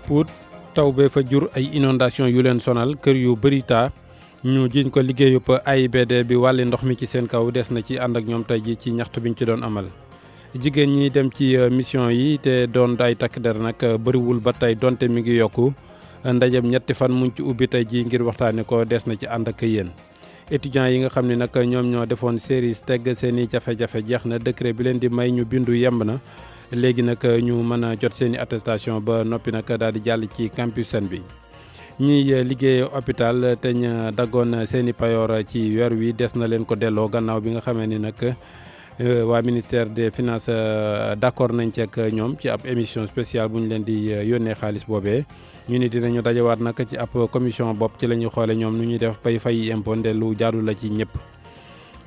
Pout taw bee fa jur ay inondation yu leen sonal kër yu bëri taa ñu jiñ ko liggéeyub AIBD bi wàlli ndox mi ci seen kaw des na ci ànd ak ñoom tey ji ci ñaxtu biñ ci doon amal. jigéen ñi dem ci mission yi te doon ay takk der nag bëriwul ba tey donte mi ngi yokku ndajem ñetti fan muñ ci ubbi tey ji ngir waxtaane ko des na ci ànd ak yéen. étudiants yi nga xam ne nag ñoom ñoo defoon série tegg seen i jafe-jafe jeex na décret bi leen di may ñu bindu yemb na léegi nag ñu mën a jot seen i attestation ba noppi nag daal di jàll ci campus Sen bi. ñiy liggéey hôpital te ñu daggoon seen i payoor ci weer wi des na leen ko delloo gannaaw bi nga xamee ni nag waa ministère des finances d'accord nañ ci ak ñoom ci ab émission spéciale bu ñu leen di yónnee xaalis boobee. ñu ni dinañu dajawaat nag ci ab commission bopp ci la ñuy xoole ñoom nu ñuy def pay fay impôt lu jaadu la ci ñëpp.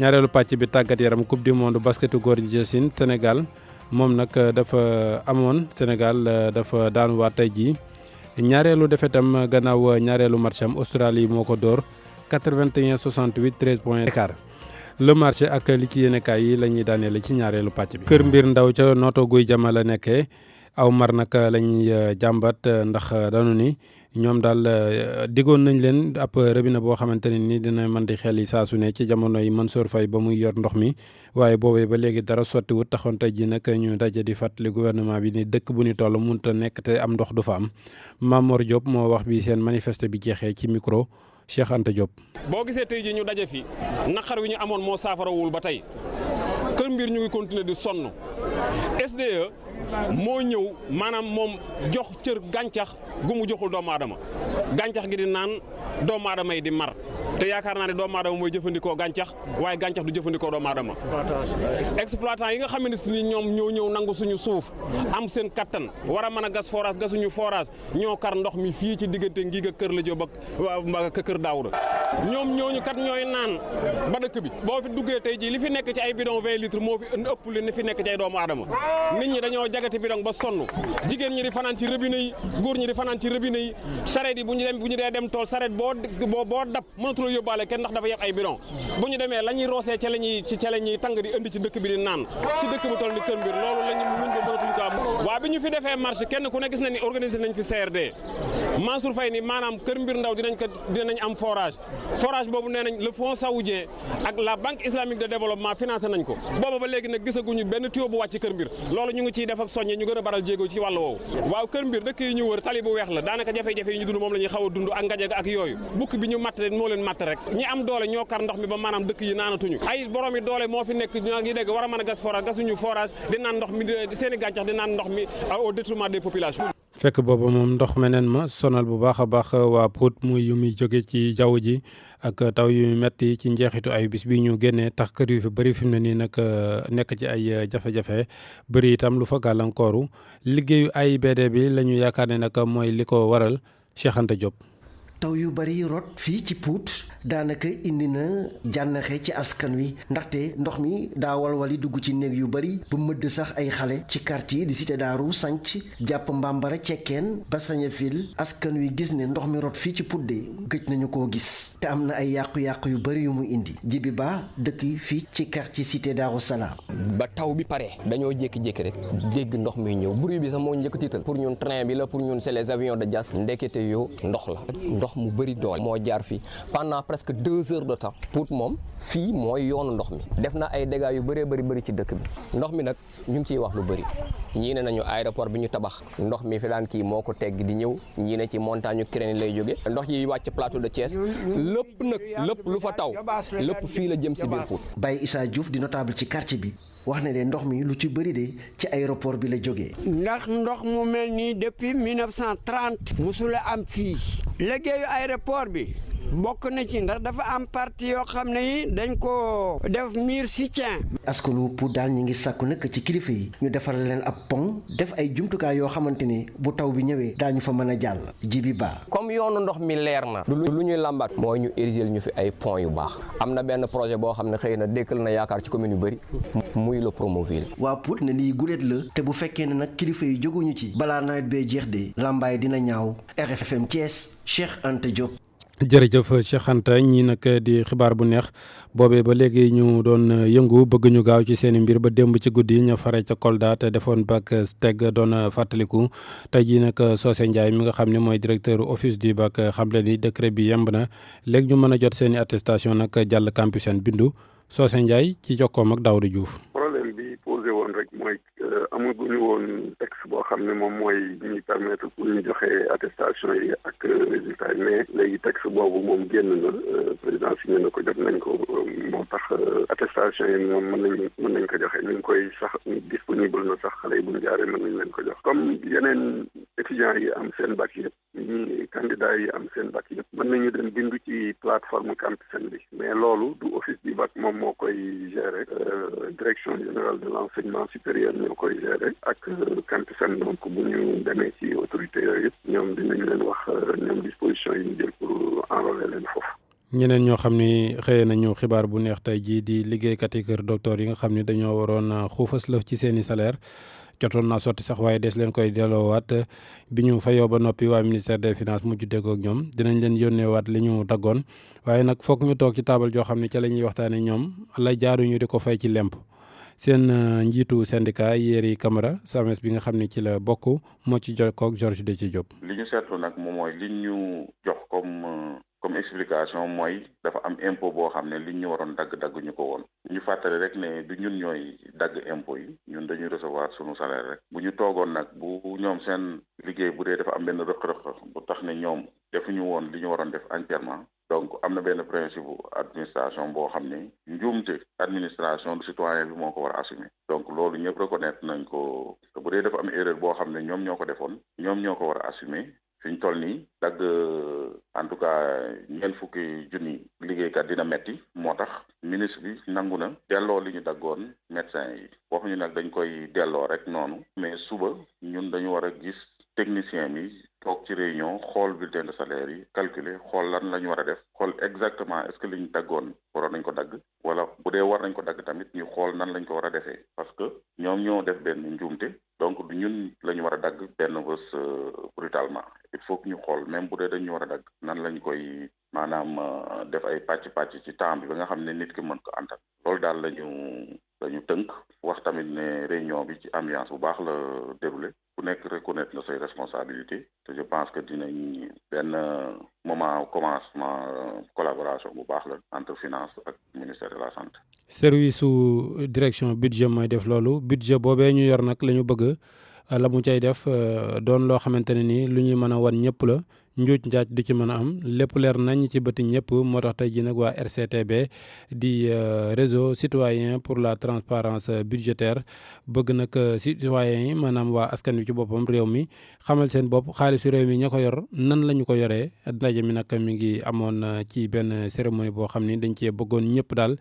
ñaareelu pàcc bi tàggat yaram coupe du monde basketu góor ñi Chine Sénégal moom nag dafa amoon Sénégal dafa daanuwaat tey jii ñaareelu defetam gannaaw ñaareelu match am Australie moo ko dóor 81-68 13 points d'écart. le marché ak li ci yéenekaay yi la ñuy daaneele ci ñaareelu pàcc bi. Kër Mbir Ndaw ca Notto Guy Jama la nekkee aw mar nag la ñuy jàmbat ndax dañu ni ñoom daal diggoon nañ leen ab robinet boo xamante ne ni dina mën di xel yi saa su ne ci jamono yi Mansour Faye ba muy yor ndox mi waaye boobee ba léegi dara sottiwut taxoon tey ji nag ñu daje di fàttali gouvernement bi ni dëkk bu ñu toll mënut a nekk te am ndox du fa am. Mamor Diop moo wax bi seen manifeste bi jeexee ci micro Cheikh Anta Diop. boo gisee tey ji ñu daje fi naqar wi ñu amoon moo saafarawul ba tey Kër Mbir ñu ngi continuer di sonn SDE moo ñëw maanaam moom jox cër gàncax gu mu joxul doomu aadama gàncax gi di naan doomu aadama yi di mar te yaakaar naa ne doomu aadama mooy jëfandikoo gàncax waaye gàncax du jëfandikoo doomu aadama. exploitant yi nga xam ne si ni ñoom ñoo ñëw nangu suñu suuf am seen kattan war a mën a gas forage gasuñu forage ñoo kar ndox mi fii ci diggante ngii ga Kër la Jóob ak Kër Daawuda ñoom ñooñu kat ñooy naan ba dëkk bi boo fi duggee tey jii li fi nekk ci ay bidon 20 litres moo fi ëpp li fi nekk ci ay doomu aadama nit ñi dañoo jagati bidon ba sonn jigéen ñi di fanaan ci robinet yi góor ñi di fanaan ci robinet yi sareet yi bu ñu dee dem tool sareet boo dab mënatuloo yóbbaale kenn ndax dafa yeb ay bidon bu ñu demee la ñuy roosee ca la ñuy tàng di indi ci dëkk bi di naan ci dëkk bu toll ni Kër Mbir loolu la ñu muñ ba mënatuñ ko am waaw bi ñu fi defee marché kenn ku ne gis na ni organisé nañ fi CRD Mansour Faye ni maanaam Kër Mbir Ndaw dinañ am forage boobu nee nañ le fonds saoudien ak la banque islamique de développement financé nañ ko booba ba léegi nag gisaguñu benn tuyau bu wàcc Kër Mbir loolu ñu ngi ciy def ak soññe ñu gën a baral jéego ci wàllu woowu waaw Kër Mbir dëkk yi ñu wër tali bu weex la daanaka jafe-jafe yi ñu dund moom la ñuy xaw a dund ak ngajag ak yooyu bukk bi ñu matt moo leen matt rek ñi am doole ñoo kar ndox mi ba maanaam dëkk yi naanatuñu ay borom yi doole moo fi nekk ñoo ngi dégg war a mën a gas forage gasuñu forage di naan ndox mi seen i gàncax di naan ndox mi au détriment des populations. fekk boobu moom ndox meneen ma sonal bu baax a baax waa Pout muy yu muy jóge ci jaww ji ak taw yu metti ci njeexitu ay bis bi ñu génnee tax kër yu fi bëri fi mu ne nii nag nekk ci ay jafe-jafe bëri itam lu fa gàllankooru liggéeyu AIBD bi la ñu yaakaar ne nag mooy li ko waral Cheikh Anta Diop. taw yu bari rot fii ci Pout daanaka indi na jànnaxe ci askan wi ndaxte ndox mi daa walwali dugg ci néeg yu bari ba mëdd sax ay xale ci quartier di cité Daaru Sanc jàpp Mbambara Cekkeen ba Sañafil askan wi gis ne ndox mi rot fii ci Pout de gëj nañu koo gis te am na ay yàqu-yàqu yu bari yu mu indi Jibi Ba dëkk fii ci quartier cité Daaru Salaam. ba taw bi pare dañoo jékki-jékki rek dégg ndox mi ñëw bruit bi sax moo njëkk tiital pour ñun train bi la pour ñun c'est les avions de jas ndekete yoo ndox la ndox mu bëri doole moo jaar fii pendant presque 2 heures de temps Pout moom fii mooy yoonu ndox mi def na ay dégâts yu bëree bëri ci dëkk bi ndox mi nag ñu ngi ciy wax lu bëri ñii ne nañu aéroport bi ñu tabax ndox mi fi daan kii moo ko tegg di ñëw ñii ne ci montagne Ukraine lay jóge ndox yi wàcc plateau de Thiès lépp lu fa taw lépp fii la jëm si biir Pout. Baye Issa Diouf di notable ci quartier bi wax ne de ndox mi lu ci bëri de ci aéroport bi la jógee. ndax ndox mu mel nii depuis 1930 musula am fii liggéeyu aéroport bi bokk na ci ndax dafa am partie yoo xam ne yi dañ ko def mur soutien. askanu Pout daal ñu ngi sàkku nag ci kilifa yi ñu defaral leen ab pont def ay jumtukaay yoo xamante ne bu taw bi ñëwee daañu fa mën a jàll. Jibi Ba. comme yoonu ndox mi leer na. lu ñuy làmbaat mooy ñu érigé ñu fi ay pont yu baax am na benn projet boo xam ne xëy na dékkal na yaakaar ci commune yu bëri muy le Promoville. waa Pout ne lii guléet la te bu fekkee ne nag kilifa yi jóguñu ci balaa nawet bee jeex de lambaay dina ñaaw. RFM Thiès Cheikh Anta Diop. jërëjëf Cheikh Anta ñii nag di xibaar bu neex boobee ba léegi ñu doon yëngu bëgg ñu gaaw ci seen i mbir ba démb ci guddi ña fare ca Kolda te defoon bac steg doon fàttaliku tey jii nag Socé Ndiaye mi nga xam ne mooy directeur office du bac xamle ni décret bi yemb na léegi ñu mën a jot seen i attestation nag jàll campus seen bindu Socé Ndiaye ci jokkoom ak Daouda Diouf. problème bi posé woon rek mooy amaguñu woon texte boo xam ne moom mooy ñuy permettre pour ñu joxe attestation yi ak résultat yi mais léegi texte boobu moom génn na président signé na ko jot nañ ko moo tax attestation yi moom mën nañ ko joxe ñu ngi koy sax disponible na sax xale yi bu ñu jaaree mën nañ leen ko jox comme yeneen étudiants yi am seen bac yëpp ñi candidats yi am seen bac yëpp mën nañu dem bindu ci plateforme Campusen bi mais loolu du office du bac moom moo koy gérer direction générale de l'enseignement supérieur ñoo koy gérer ak Campusen donc bu ñu demee ci autorité yooyu yëpp ñoom dinañ leen wax ñoom disposition yi ñu jël pour enrôler leen foofu. ñeneen ñoo xam ni xëyee nañu xibaar bu neex tey jii di liggéeykat yi kër docteur yi nga xam ni dañoo waroon xuufas lëf ci seen i salaire jotoon naa sotti sax waaye des leen koy delloowaat bi ñu fayoo ba noppi waa ministère des finances mujj déggoo ak ñoom dinañ leen yónneewaat li ñu daggoon waaye nag foog ñu toog ci taabal joo xam ne ca la ñuy waxtaanee ñoom lay jaaruñu di ko fay ci lemp seen njiitu syndicat Yeri Camara SAMES bi nga xam ne ci la bokk moo ci jokkoog Georges Déthié Diop. li ñu seetlu nag moom mooy li ñu jox comme explication mooy dafa am impôt boo xam ne liñ ñu waroon dagg ñu ko woon ñu fàttali rek ne du ñun ñooy dagg impôt yi ñun dañuy recevoir sunu salaire rek bu ñu toogoon nag bu ñoom seen liggéey bu dee dafa am benn rëq-rëq bu tax ne ñoom defuñu woon li ñu waroon def entièrement donc am na benn principe bu administration boo xam ne njuumte administration citoyen bi moo ko war a assumer donc loolu ñëpp reconnaître nañ ko bu dee dafa am erreur boo xam ne ñoom ñoo ko defoon ñoom ñoo ko war a assumer fi ñu toll nii dagg en tout cas ñeent fukki junni liggéeykat dina metti moo tax ministre bi nangu na delloo li ñu daggoon médecin yi waxuñu nag dañ koy delloo rek noonu mais suba ñun dañu war a gis technicien bi toog ci réunion xool bulletin de salaire yi calculer xool lan la ñu war a def xool exactement est-ce que li ñu daggoon waroon nañ ko dagg wala bu dee war nañ ko dagg tamit ñu xool nan lañ ko war a defee parce que ñoom ñoo def benn njuumte donc du ñun la ñu war a dagg benn bés brutalement il faut que ñu xool même bu dee dañu war a dagg nan lañ koy maanaam def ay pàcc ci temps bi ba nga xam ne nit ki mën ko antal loolu daal lañu tënk wax tamit ne réunion bi ci ambiance bu baax la déroulé ku nekk reconnaître na say responsabilités te je pense que dinañ benn moment commencement collaboration bu baax la entre finance ak ministère de la santé. service su direction budget mooy def loolu budget boobee ñu yor nag la ñu bëgg la mu cay def doon loo xamante ne nii lu ñuy mën a wan ñëpp la njuuj njaaj du ci mën a am lépp leer nañ ci bëti ñëpp moo tax tey jii nag waa RCTB di réseau citoyen pour la transparence budgétaire bëgg nag citoyen yi maanaam waa askan wi ci boppam réew mi xamal seen bopp xaalisu réew mi ña ko yor nan la ñu ko yoree ndaje mi nag mi ngi amoon ci benn cérémonie boo xam ni dañ cee bëggoon ñëpp daal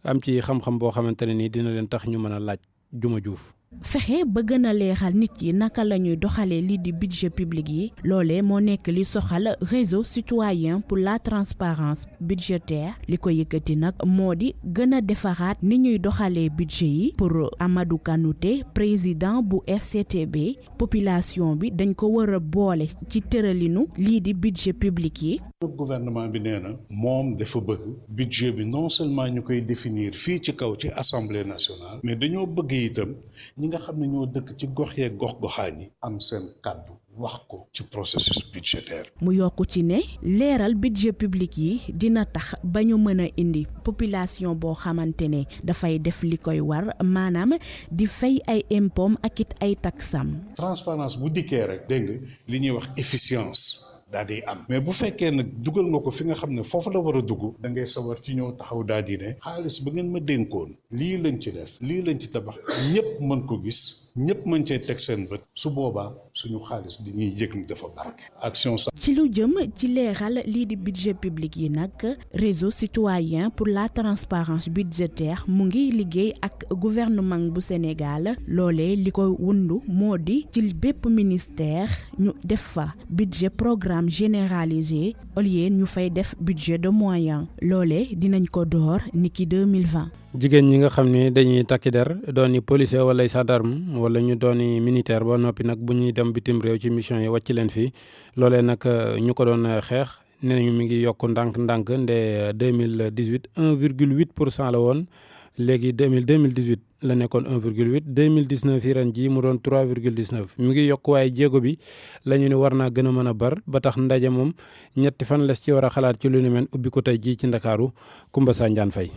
am ci xam-xam boo xamante ne nii dina leen tax ñu mën a laaj Juma Diouf. fexe ba gën a leexal nit yi naka la ñuy doxalee lii di budget public yi loolee moo nekk li soxal réseau citoyen pour la transparence budgétaire li ko yëkkati nag moo di gën a defaraat ni ñuy doxalee budget yi pour Amadou Kanouté président bu RCTB population bi dañ ko war a boole ci tëralinu lii di budget public yi. gouvernement bi nee na moom dafa bëgg budget bi non seulement ñu koy définir fii ci kaw ci assemblée nationale mais dañoo bëgg itam ñi nga xam ne ñoo dëkk ci gox yeeg gox-goxaan yi am seen kàddu wax ko ci processus budgétaire. mu yokku ci ne leeral budget public yi dina tax ba ñu mën a indi population boo xamante ne dafay def li koy war maanaam di fay ay impôts ak it ay taxam. transparence bu dikkee rek dégg nga li ñuy wax efficience. daal di am mais bu fekkee nag dugal nga ko fi nga xam ne foofu la war a dugg da ngay sawar ci ñëw taxaw daal di ne xaalis ba ngeen ma dénkoon lii lañ ci def lii lañ ci tabax ñëpp mën ko gis ñëpp mën cee teg seen bët su boobaa suñu xaalis dañuy yëg ni dafa barke action sax. ci lu jëm ci leeral lii di budget public yi nag réseau citoyen pour la transparence budgétaire mu ngi liggéey ak gouvernement bu Sénégal loolee li ko wundu moo di ci bépp ministère ñu def fa budget programme généralisé au lieu ñu fay def budget de moyen loolee dinañ ko door niki 2020. jigéen ñi nga xam ne dañuy takki der dooni policier wala gendarme wala ñu dooni militaire ba noppi nag bu ñuy dem bitim réew ci mission yi wàcc leen fii loolee nag ñu ko doon xeex nee nañu mi ngi yokk ndànk-ndànk nde 2018 1,8% la woon léegi 2018 la nekkoon 1,8 2019 yi ren jii mu doon 3,19 mi ngi yokk waaye jéego bi la ñu ne war naa gën a mën a bar ba tax ndaje moom ñetti fan les ci war a xalaat ci lu ni mel ubbi ko tey jii ci Ndakaaru Kumba Sanjaan Fay.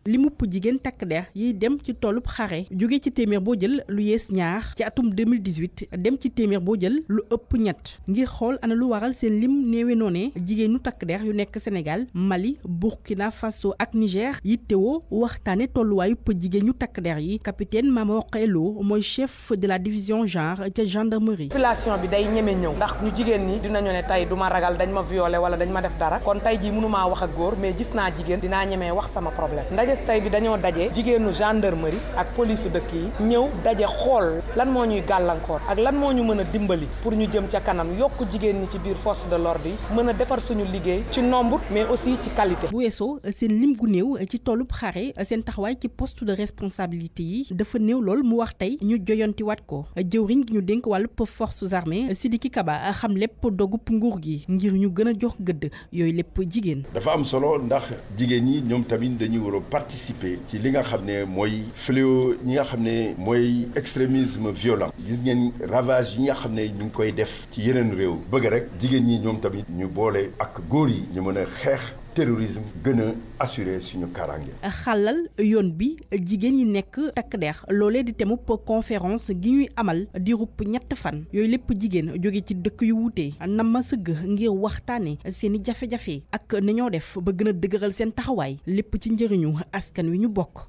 li mupp jigéen takk der yiy dem ci toolub xare jóge ci téeméer boo jël lu yees ñaar ci atum 2018 dem ci téeméer boo jël lu ëpp ñett ngir xool ana lu waral seen lim néewe noone jigéenu takk der yu nekk Sénégal Mali Burkina Faso ak Niger yittewoo waxtaane tolluwaayu jigéen ñu takk der yi capitaine Mamor Elo mooy chef de la division genre ca gendarmerie. population bi day ñeme ñëw ndax ñu jigéen ñi dinañu ne tey du ma ragal dañ ma violé wala dañ ma def dara kon tey jii mënumaa wax ak góor mais gis naa jigéen dinaa ñemee wax sama problème tey bi dañoo daje jigéenu gendarmerie ak police dëkk yi ñëw daje xool lan moo ñuy gàllankoor ak lan moo ñu mën a dimbali pour ñu jëm ca kanam yokk jigéen ñi ci biir force de l'ordre yi mën a defar suñu liggéey ci nombre mais aussi ci qualité. bu weesoo seen lim gu néew ci toolub xare seen taxawaay ci poste de responsabilité yi dafa néew lool mu wax tey ñu joyantiwaat ko jëwriñ gi ñu dénk wàllu forces armées Sidiki Kaba xam lépp dogub nguur gi ngir ñu gën a jox gëdd yooyu lépp jigéen. dafa am solo ndax jigéen ñi ñoom tamit dañuy war a participer ci li nga xam ne mooy fléau ñi nga xam ne mooy extrémisme violent gis ngeen ravage yi nga xam ne ñu ngi koy def ci yeneen réew bëgg rek jigéen ñi ñoom tamit ñu boole ak góor yi ñu mën a xeex terrorisme gën a assurer suñu kaaraange. xalal yoon bi jigéen yi nekk takk der loolee di temu conférence gi ñuy amal di rupp ñett fan yooyu lépp jigéen jóge ci dëkk yu wuute nam ma sëgg ngir waxtaane seeni jafe-jafe ak ni ñoo def ba gën a dëgëral seen taxawaay lépp ci njëriñu askan wi ñu bokk.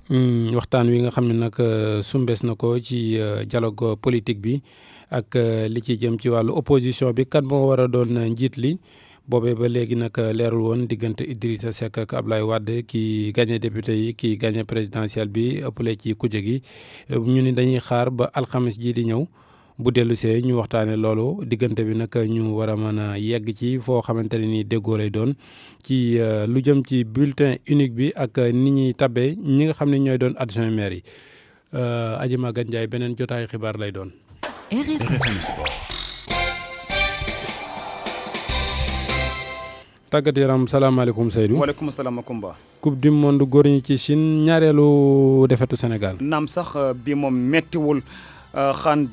waxtaan wi nga xam ne nag sumbees na ko ci dialogue politique bi ak li ci jëm ci wàllu opposition bi kan moo war a doon njiit li. boobee ba léegi nag leerul woon diggante Idrissa Seck ak Ablaye Wade kii gagné député yi kii gagné présidentiel bi ëppale ci kuje gi ñu ni dañuy xaar ba alxames ji di ñëw bu dellu see ñu waxtaane loolu diggante bi nag ñu war a mën a yegg ci foo xamante ne ni déggoo lay doon ci lu jëm ci bulletin unique bi ak ni ñuy tabbee ñi nga xam ne ñooy doon adjoint maire yi Aji Maguette Ndiaye beneen jotaayu xibaar lay doon. tàggat yaram salaamaaleykum Seydou. waaleykum salaam Makumba. coupe du monde góor ñi ci Chine ñaareelu defetu Sénégal. naam sax bi moom mettiwul xaan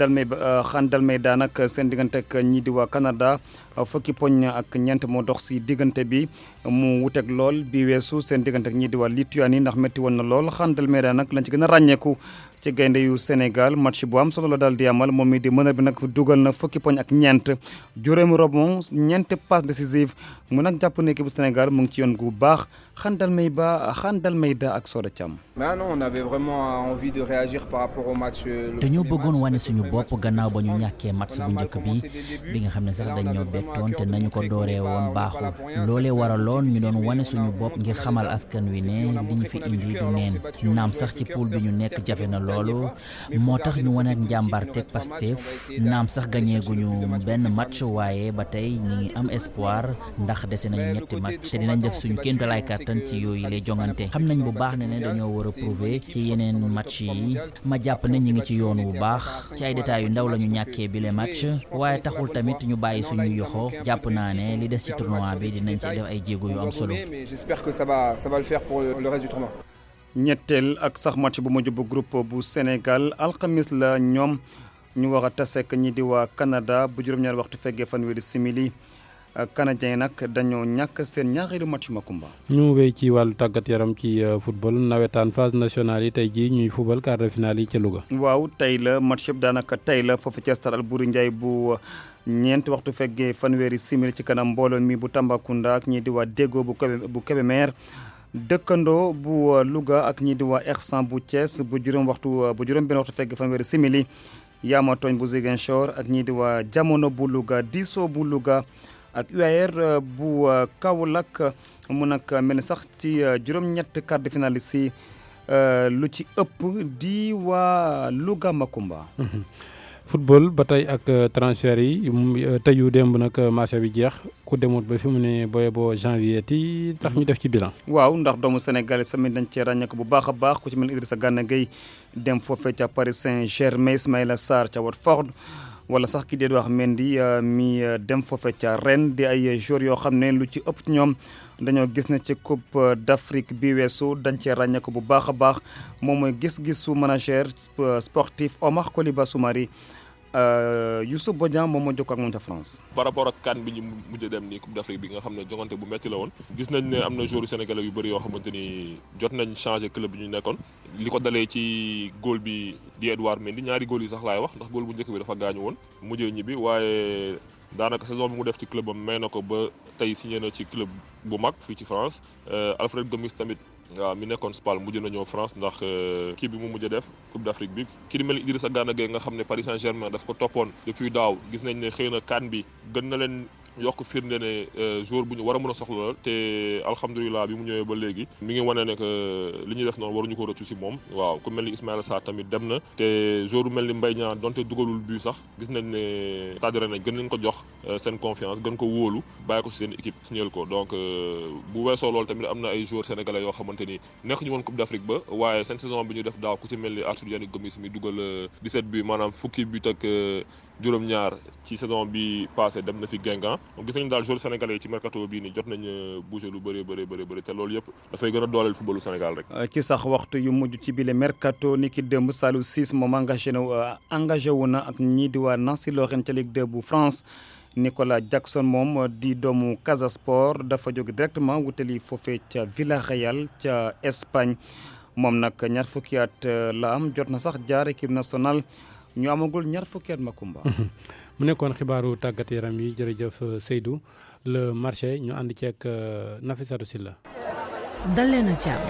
dalmay daanaka seen diggante ak ñii di waa Canada fukki poñ ak ñeent moo dox si diggante bi mu wuteeg lool bi weesu seen diggante ak ñii di waa Lituanie ndax métti woon na lool xaan dalmay daan nag lañ ci gën a ràññeeku ci gaynde yu Sénégal match bu am solo la daal di amal moom mi di mën a bi nag dugal na fukki poñ ak ñeent juróomi rebond ñeent passe décisive mu nag jàpp ne équipe bu Sénégal mu ngi ci yoon gu baax xaan dalmay da ak Soda Thiam. on avait vraiment envie de réagir par rapport au match. dañoo bëggoon wane suñu bopp gannaaw ba ñu ñàkkee match bu njëkk bi nga xam ne sax dañoo bettoon te nañu ko dooree woon baaxul loolee waraloon ñu doon wane suñu bopp ngir xamal askan wi ne li ñu fi indi du neen naam sax ci poule bi ñu nekk jafe na loolu moo tax ñu wane ak njàmbarte Pastef naam sax gañeeguñu benn match waaye ba tey ñi ngi am espoir ndax dese nañu ñetti match te dinañ def suñu kéemtalaay kàttan ci yooyu lay jongante xam nañ bu baax ne dañoo war a prouver ci yeneen match yi ma jàpp ne ñi ngi ci yoon wu baax ci ay détails yu ndaw la ñu ñàkkee bile match waaye taxul tamit ñu bàyyi suñu yoxo jàpp naa ne li des ci tournoi bi dinañ ci def ay jéego yu am solo. J'espère que ça va le faire pour le reste du tournoi. ñetteel ak sax match bu mujj bu groupe bu Sénégal alxamis la ñoom ñu war a taseek ñi di waa Canada bu juróom-ñaari waxtu feggee fanweeri simili Canadiens yi nag dañoo ñàkk seen ñaareelu match Makumba. ñu wéy ci wàllu tàggat yaram ci football nawetaan phase nationale yi tey jii ñuy football quart de finale yi ca Louga. waaw tey la match yëpp daanaka tey la foofu ci stade Albouri Ndiaye bu ñeenti waxtu feggee fanweeri simili ci kanam mbooloo mi bu Tambacounda ak ñii di waa Déggo bu Kébémer dëkkandoo bu Louga ak ñii di waa Ersan bu Thiès bu juróom benn waxtu feggee fanweeri simili Yaama Tooñ bu Ziguinchor ak ñii di waa Jamono bu Louga Diso bu Louga. ak UAR bu Kaolack mu nag mel ni sax ci juróom-ñett quart de finale si lu ci ëpp di waa Louga Makumba. football ba tey ak transfert yi tëju démb nag marché bi jeex ku demut ba fi mu ne booye boo janvier ti tax ñu def ci bilan. waaw ndax doomu Sénégal samit dañ cee ràññeeku bu baax a baax ku ci mel ni Idrissa Gana Gueye dem foofee ca Paris Saint-Germain Ismaïla Sarr ca Watford wala sax ki dee wax Mendy mi dem foofe ca Rennes di ay joueurs yoo xam ne lu ci ëpp ci ñoom dañoo gis ne ci Coupe d'Afrique bi weesu dañ cee ràññee ko bu baax a baax moom mooy gis-gisu manager sportif Omar Koliba Soumari Youssouf Bodian moom moo jokkoo ak moom ca France. par rapport ak CAN bi ñu mujj dem nii Coupe d'Afrique bi nga xam ne jongante bu metti la woon gis nañ ne am na joueurs sénégalais yu bëri yoo xamante ni jot nañ changé club bi ñu nekkoon li ko dalee ci góol bi di Edouard Mendy ñaari góol yi sax laay wax ndax góol bu njëkk bi dafa gaañu woon mujjee ñibbi waaye daanaka saison bi mu def ci club am may na ko ba tey signé na ci club bu mag fii ci France Alfred Gomis tamit waaw mi nekkoon Spal mujj na ñëw France ndax kii bi mu mujj def Coupe d'Afrique bi ki di mel Idrissa Gana Gueye nga xam ne Paris Saint-Germain daf ko toppoon depuis daaw gis nañ ne xëy na CAN bi gën na leen yokk firnde ne joueur bu ñu war a mën a soxla la te alhamdulilah bi mu ñëwee ba léegi mi ngi wane ne que li ñuy def noonu waruñu ko rëccu si moom waaw ku mel ni Ismaïla Sarr tamit dem na te joueur bu mel ni Mbaye Niang donte dugalul but sax gis nañ ne Stade Rennais gën nañ ko jox seen confiance gën ko wóolu bàyyi ko si seen équipe signal ko donc bu weesoo loolu tamit am na ay joueurs sénégalais yoo xamante ni nekk ñu woon Coupe d'Afrique ba waaye seen saison bi ñu def daaw ku ci mel ni Arthur Yannick Gomis mi dugal 17 bi maanaam fukki but ak juróom-ñaar ci saison bi passé dem na fi Guingamp donc gis nañu daal joueurs sénégalais yi ci mercato bii nii jot nañ bouger lu bëri te loolu yëpp dafay gën a dooleel footballu Sénégal rek. ci sax waxtu yu mujj ci bile mercato ni ki démb Saliou Ciss moom engagé wu na ak ñii di waa Nancy Lorraine ca Ligue 2 bu France. Nicolas Jackson moom di doomu Casa Sport dafa jóge directement wutali foofee ca Villarreal ca Espagne moom nag ñaar fukki at la am jot na sax jaar équipe nationale. ñu amagul ñaar fukki at Makumba. mu nekkoon xibaaru tàggat yaram yi jërëjëf Seydou le marché ñu ànd ceeg Nafissatou Silla. dal leen a jàmm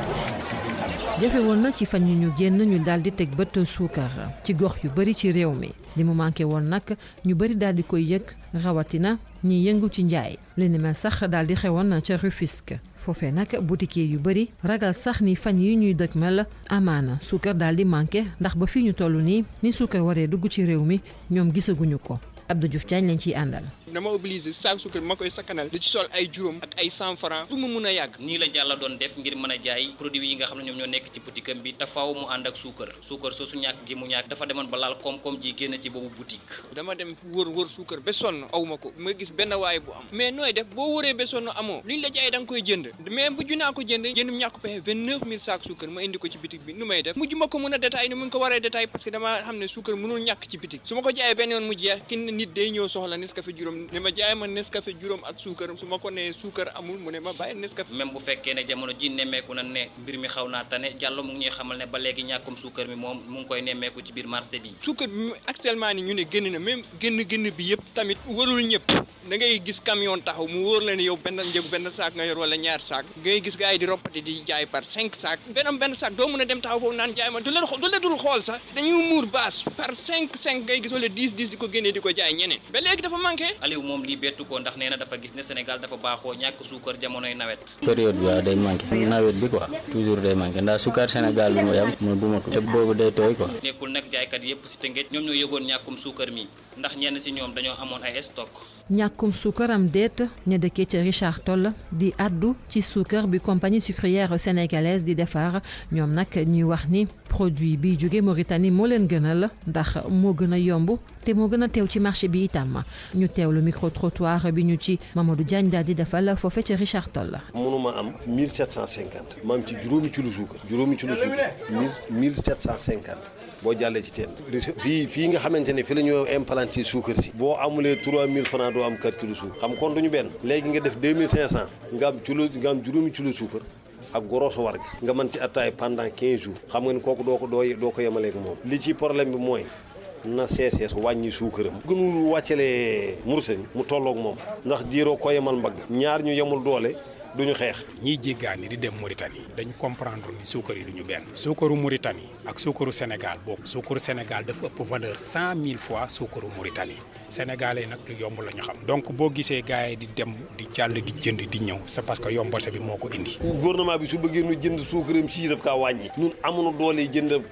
jafe woon na ci fan yi ñu génn ñu daal di teg bët suukar ci gox yu bari ci réew mi li mu manqué woon nag ñu bari daal di koy yëg rawatina ñi yëngu ci njaay li ni mel sax daal di xewoon ca Rufisque foofee nag boutique yu bari ragal sax ni fan yi ñuy dëkkmal amaana suukar daal di manqué ndax ba fii ñu toll nii ni suukar waree dugg ci réew mi ñoom gisaguñu ko Abdou Diouf Diagne lañ ciy àndal. dama obligé saako suukar bi ma koy sakkanal di ci sol ay juróom ak ay 100 francs pour mu mun a yàgg. nii la Jàlla doon def ngir mën a jaay produit yi nga xam ne ñoom ñoo nekk ci boutique am bi te faaw mu ànd ak suukar soosu ñàkk gi mu ñàkk dafa demoon ba laal koom-koom ji génn ci boobu boutique. dama dem wër suukar ba sonn aw ma ko ma gis benn waay bu am mais nooy def boo wëree ba sonn amoo luñ la jaay da nga koy jënd mais bu junaa ko jënd ñàkk pexe 29000 saako suukar ma indi ko ci boutique bi nu may def mujj ma ko mën a détail ni mu ngi ko waree détail parce que dama xam ne suukar mënul ñàkk ci boutique su ma ko jaayee benn yoon mu jeex ki nit day ñëw soxla Nescafé juróom ne ma jaay ma Nescafé juróom ak suukar su ma ko nee suukar amul mu ne ma bàyyi Nescafé. même bu fekkee ne jamono ji nemmeeku na ne mbir mi xaw naa tane Diallo mu ngi ñuy xamal ne ba léegi ñàkkum suukar mi moom mu ngi koy nemmeeku ci biir marché bi. suukar bi actuellement ni ñu ne génn na même génn bi yëpp tamit warul ñëpp da ngay gis camion taxaw mu wóor la ne yow benn njëgu benn saak nga yor wala ñaar saak ngay gis gars yi di roppati di jaay par 5 saak benn saak doo mën a dem taxaw foofu naan jaay ma du la dul xool sax dañuy muur bâche par 5 ngay gis wala 10 di ko génnee di ko jaay ñeneen ba léegi dafa manqué. Aliou moom lii bettu ko ndax nee na dafa gis ne Sénégal dafa baaxoo ñàkk suukar jamonoy nawet. période bi waaw day manqué nawet bi quoi toujours day manqué ndax suukar Sénégal lu muy am mu bu ma te boobu day tooy quoi. nekkul nag jaaykat yëpp si Tëngéej ñoom ñoo yëgoon ñàkkum suukar mi ndax ñenn si ñoom dañoo amoon ay stock. ñàkkum suukar am déet ña dëkkee ca Richard Toll di addu ci suukar bi compagnie sucrière sénégalaise di defar ñoom nag ñuy wax ni produit bi jóge Mauritanie moo leen gënal ndax moo gën a yomb te moo gën a teew ci marché bi itam ñu teewlu micro trottoir bi ñu ci Mamadou Diagne daal di defal foofe ca Richard Toll. mënuma am 1750 ma am ci juróomi kilo suukar 1750 boo jàllee ci teen fii nga xamante ne fi la ñu implanté suukar si boo amulee 3000 francs doo am 4 kilos suukar xam kon duñu benn léegi nga def 2500 nga am juróomi kilo suukar ak goroso war gi nga mën ci attaay pendant 15 jours xam nga ni kooku doo ko yemaleeg moom li ci problème bi mooy na seesees wàññi suukaram gënul wàccalee mursani mu tolloog moom ndax jiiroo ko yemal mbagg ñaar ñu yemul doole duñu xeex. ñiy jéggaani di dem Mauritanie dañ comprendre ni suukar yi duñu benn suukaru Mauritanie ak suukaru Sénégal boobu suukaru Sénégal dafa ëpp valeur 100 000 fois suukaru Mauritanie sénégalais nag lu yomb la ñu xam donc boo gisee gars yi di dem di jàll di jënd di ñëw c'est parce que yombate bi moo ko indi. gouvernement bi su bëggee nu jënd suukaram ci daf kaa wàññi ñun amuñu doole jënd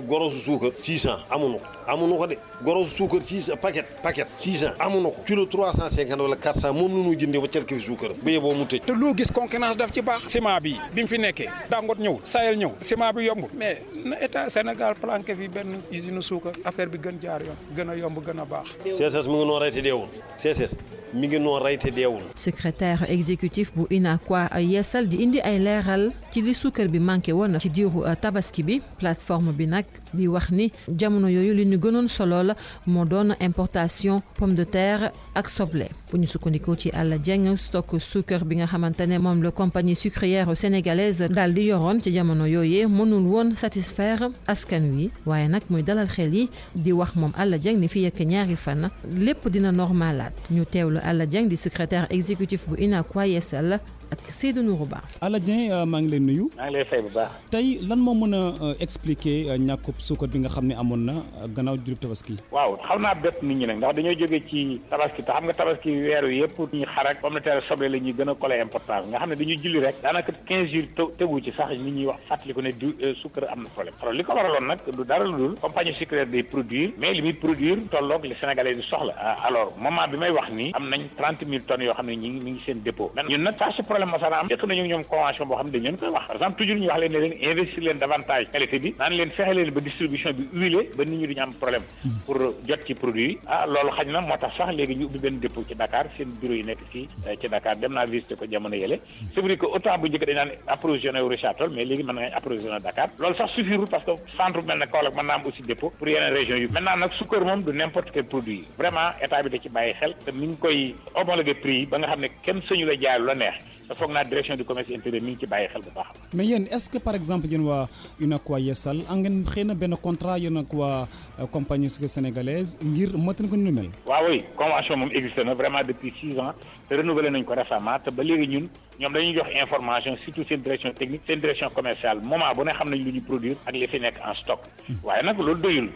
gorosu suukar 600 amuñu ko amuñu ko de goro suukar 6 paquet 600 amuñu ko kilo 350 wala 400 moom la ñu jëndee ba calki fi suukar ba yeboo mu tëj. te loo gis concurrence daf ci baax. ciment bi mu fi nekkee Dangote ñëw Sahel ñëw ciment bi yombul mais na état Sénégal planqué fi benn usine suukar affaire bi gën jaar yoon gën a yomb gën a baax. CSS mu ngi noo rayte deewul CSS mi ngi noo rayte deewul. secrétaire exécutif bu UNACOIS Yeesal di indi ay leeral ci li suukar bi manqué woon ci diiru tabaski bi plateforme bi nag di wax ni jamono yooyu li ñu gënoon solo la moo doon importation pomme de terre ak soble bu ñu sukkandikoo ci Alla Dieng stock suukar bi nga xamante ne moom la compagnie sucrière sénégalaise daal di yoroon ci jamono yooyee mënul woon satisfaire askan wi waaye nag muy dalal xel yi di wax moom Alla Dieng ni fi yekk ñaari fan lépp dina normalaat ñu teewlu Alla Dieng di secrétaire exécutif bu UNACOIS Yeesal ak Seydou Nourou Ba. Alla Dieng maa ngi leen nuyu. maa ngi lay fay bu baax. tey lan moo mën a expliquer ñàkkub suukar bi nga xam ne amoon na gannaaw jurub tabaski. waaw xaw naa bett nit ñi nag ndax dañoo jógee ci tabaski te xam nga tabaski weeru yëpp ñu xarak pomme de terre soble la ñuy gën a collé importance nga xam ne dañuy julli rek daanaka 15 jours tegu ci sax nit ñuy wax fàttali ko ne du suukar am na problème. alors li ko waraloon nag du dara lu dul compagnie sucrière day produire mais li muy produire tolloog li Sénégalais di soxla alors moment bi may wax nii am nañ 30 000 tonnes yoo xam ne ñi ngi seen dépôt ñun nag saa si problème masana am ñu ñoom convention boo xam ne dañ leen koy wax par exemple toujours ñu wax leen ne leen investir leen davantage qualité bi naan leen fexe leen ba distribution bi huilé ba nit ñi duñu am problème pour jot ci produit yi loolu xañ na moo tax sax léegi ñu ubbi benn dépôt ci Dakar seen bureau yi nekk fii ci Dakar dem naa visité ko jamono yële c'est vrai que autant bu njëkk dañ naan approvisionné wu Richard Toll mais léegi mën nga approvisionné Dakar loolu sax suffirul parce que centre bu mel ne Kaolack mën naa am aussi dépôt pour yeneen région yi maintenant nag sukkar moom du n'importe quel produit vraiment état bi da ci bàyyi xel te mi ngi koy homologué prix yi ba nga xam ne kenn sañu la jaay lu la neex te foog naa direction du commerce intérieur mi ngi ci bàyyi xel bu baax. mais yéen est-ce que par exemple yéen waa UNACOIS Yeesal am ngeen xëy na benn contrat yéen ak waa compagnie sucrière sénégalaise ngir mottali ko nu mel. waaw oui convention moom existe na vraiment depuis 6 ans te renouvelé nañ ko récemment te ba léegi ñun ñoom dañuy jox information surtout seen direction technique seen direction commerciale moment bu ne xam nañ lu ñu produire ak li fi nekk en stock. waaye nag loolu doyul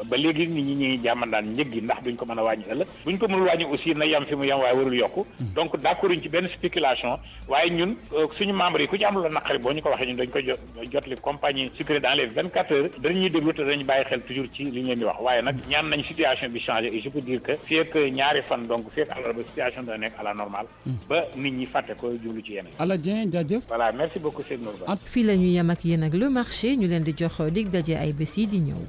ba léegi nit ñi ñuy jàmmandaan njëg gi ndax duñ ko mën a wàññi ëllëg buñ ko mënul wàññi aussi na yem fi mu yem waaye warul yokku donc d'accord ci benn spéculation waaye ñun suñu membres yi ku ci am la naqari boo ñu ko waxee ñun dañ ko jot li compagnie sucrière dans les 24 heures dañuy déglu te dañu bàyyi xel toujours ci li ñu leen di wax waaye nag ñaan nañ situation bi changé et je peux dire que fii ak ñaari fan donc fii ak àllarba situation dana nekk à la normale ba nit ñi fàtte ko jublu ci yeneen. Alla Dieng jaajëf. voilà merci beaucoup Seydou Nourba. fii la ñuy yem ak yéen ak le marché ñu leen di jox dig daje ay bés yi di ñëw.